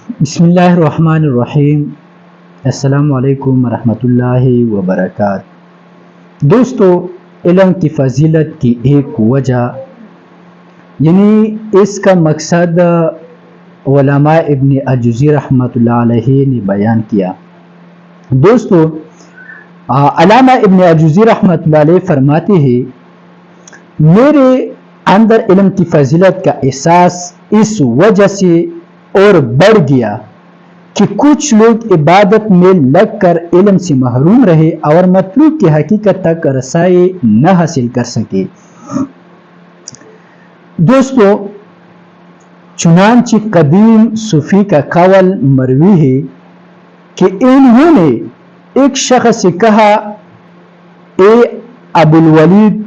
بسم اللہ الرحمن الرحیم۔ السلام علیکم ورحمۃ اللہ وبرکاتہ۔ دوستو، علم کی فضیلت کی ایک وجہ یعنی اس کا مقصد علماء ابن الجوزی رحمۃ اللہ علیہ نے بیان کیا۔ دوستو، علامہ ابن الجوزی رحمۃ اللہ علیہ فرماتے ہیں، میرے اندر علم کی فضیلت کا احساس اس وجہ سے اور بڑھ گیا کہ کچھ لوگ عبادت میں لگ کر علم سے محروم رہے اور مطلوب کی حقیقت تک رسائی نہ حاصل کر سکے۔ دوستو، چنانچہ قدیم صوفی کا قول مروی ہے کہ انہوں نے ایک شخص سے کہا، اے ابو الولید،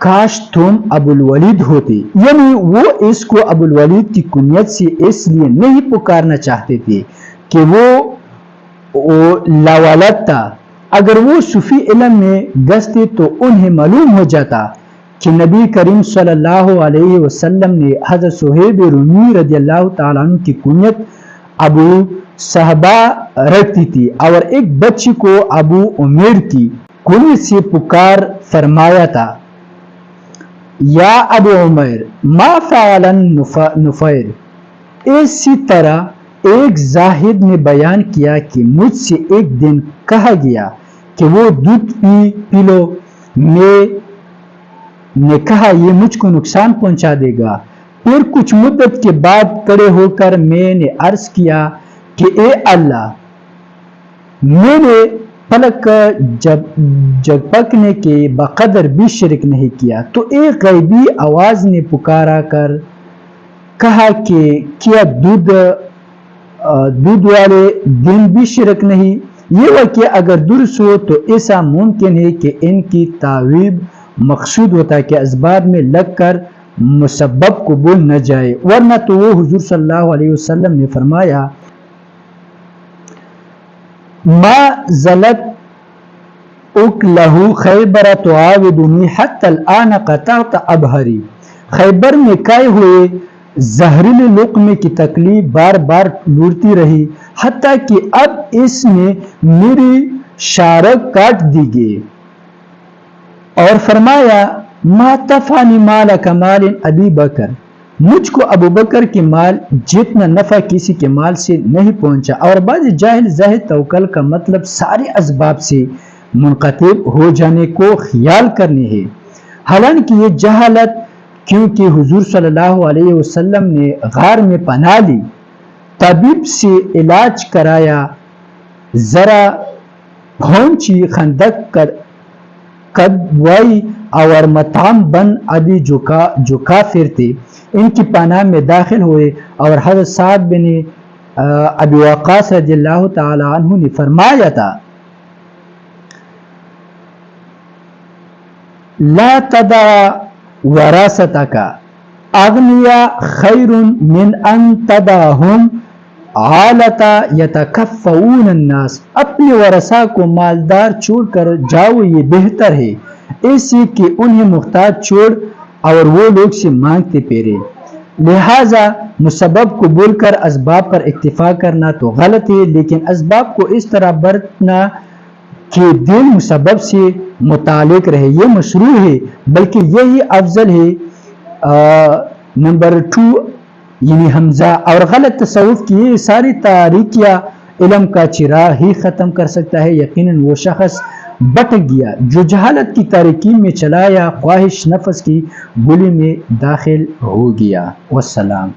کاش تم ابو الولید ہوتے، یعنی وہ اس کو ابو الولید کی کنیت سے اس لیے نہیں پکارنا چاہتے تھے کہ وہ لاولد تھا۔ اگر وہ صوفی علم میں گستے تو انہیں معلوم ہو جاتا کہ نبی کریم صلی اللہ علیہ وسلم نے حضرت صہیب رومی رضی اللہ تعالیٰ عنہ کی کنیت ابو صحبہ رکھتی تھی اور ایک بچی کو ابو عمیر کی کنیت سے پکار فرمایا تھا، یا ابو عمیر ما فعل النفیر۔ اسی طرح ایک زاہد نے بیان کیا کہ مجھ سے ایک دن کہا گیا کہ وہ دودھ پی لو، میں نے کہا یہ مجھ کو نقصان پہنچا دے گا۔ پھر کچھ مدت کے بعد کھڑے ہو کر میں نے عرض کیا کہ اے اللہ، میں نے پلک جھپکنے کے بقدر بھی شرک نہیں کیا۔ تو ایک غیبی آواز نے پکارا کر کہا کہ کیا دودھ والے دن بھی شرک نہیں؟ یہ واقعہ اگر درست ہو تو ایسا ممکن ہے کہ ان کی تعویب مقصود ہوتا کہ اسباب میں لگ کر مسبب قبول نہ جائے، ورنہ تو وہ حضور صلی اللہ علیہ وسلم نے فرمایا، ما زلت اکلہ خیبر تعاودنی حتی الآن قطعت ابہری۔ خیبر میں کھائے ہوئے زہریلے لقمے کی تکلیف بار بار لوٹتی رہی حتیٰ کہ اب اس نے میری شارک کاٹ دی گئی، اور فرمایا، ما تفانی مال کمال ابی بکر، مجھ کو ابو بکر کے مال جتنا نفع کسی کے مال سے نہیں پہنچا۔ اور بعض جاہل زاہد توکل کا مطلب سارے اسباب سے منقطع ہو جانے کو خیال کرنے ہے، حالانکہ یہ جہالت، کیونکہ حضور صلی اللہ علیہ وسلم نے غار میں پناہ لی، طبیب سے علاج کرایا، ذرا پہنچی خندق کدوائی اور مطعم بن ابی جو کافر تھے ان کی پناہ میں داخل ہوئے، اور حضرت سعد بن ابی وقاص رضی اللہ تعالی عنہ نے فرمایا تھا، لا تدع وراثتک اغنیاء خیر من ان تدعهم عالتا یتکفؤون الناس۔ اپنے ورثاء کو مالدار چھوڑ کر جاؤ، یہ بہتر ہے ایسے کہ انہیں محتاج چھوڑ اور وہ لوگ سے مانگتے پھرے۔ لہذا مسبب کو بول کر اسباب پر اکتفا کرنا تو غلط ہے، لیکن اسباب کو اس طرح برتنا کہ دل مسبب سے متعلق رہے، یہ مشروع ہے، بلکہ یہی افضل ہے۔ نمبر 2 یعنی حمزہ اور غلط تصوف کی یہ ساری تاریکیاں علم کا چراغ ہی ختم کر سکتا ہے۔ یقیناً وہ شخص بھٹک گیا جو جہالت کی تاریکی میں چلا یا خواہش نفس کی گلی میں داخل ہو گیا۔ والسلام۔